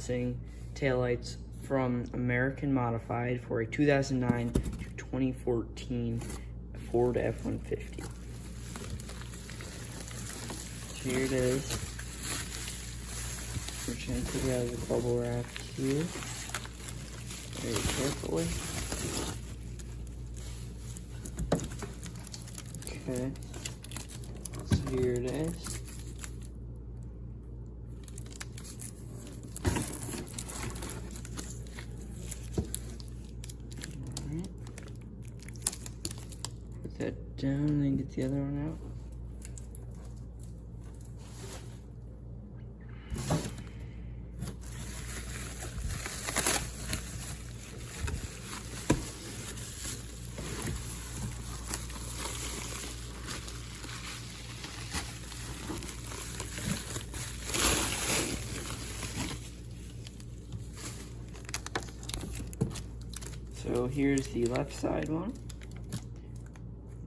housing taillights from American Modified for a 2009 to 2014 Ford F-150. Here it is. We're trying to take it out of the bubble wrap here very carefully. Okay, so here it is. Alright. Put that down and then get the other one out. So here's the left side one.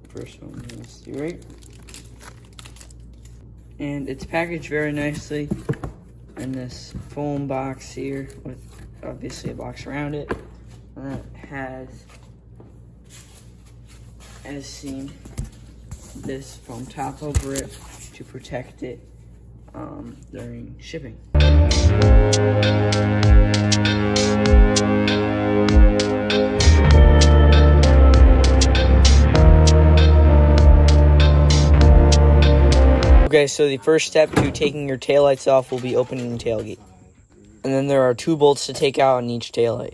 First one is the right. And it's packaged very nicely in this foam box here with obviously a box around it. And it has, as seen, this foam top over it to protect it during shipping. Okay, so the first step to taking your taillights off will be opening the tailgate. And then there are 2 bolts to take out on each taillight.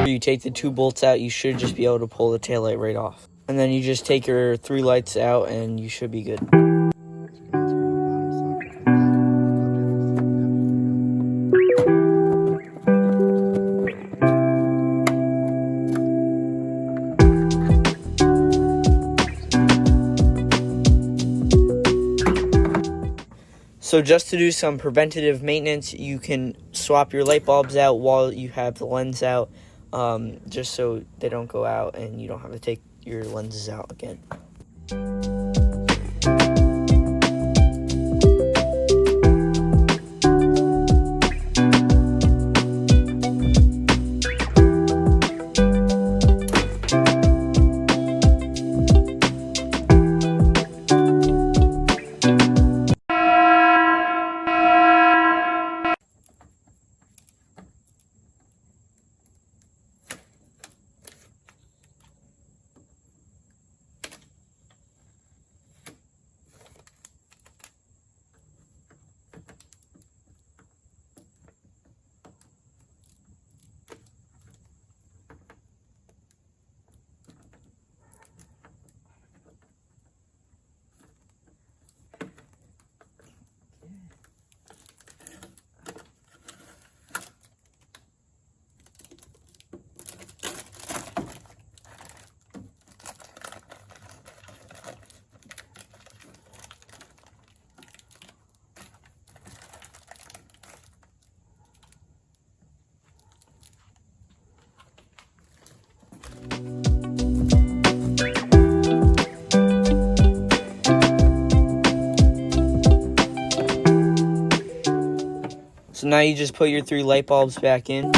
You take the 2 bolts out, you should just be able to pull the taillight right off. And then you just take your 3 lights out and you should be good. So just to do some preventative maintenance, you can swap your light bulbs out while you have the lens out, just so they don't go out and you don't have to take your lenses out again. So now you just put your 3 light bulbs back in.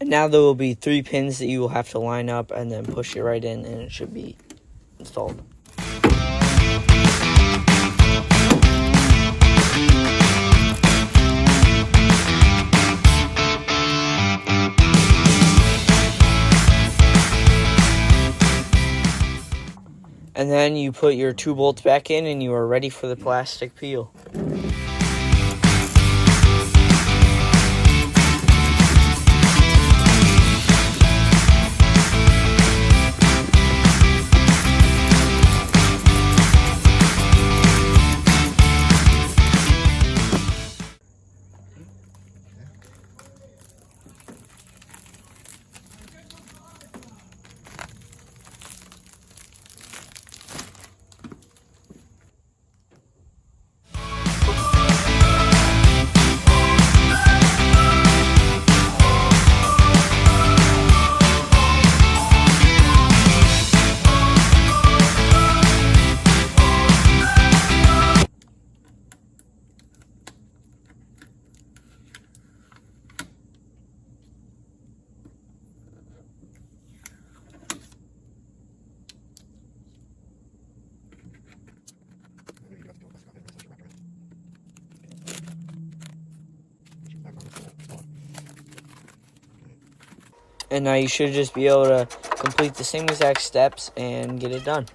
Now there will be 3 pins that you will have to line up and then push it right in and it should be installed. And then you put your 2 bolts back in and you are ready for the plastic peel. And now you should just be able to complete the same exact steps and get it done.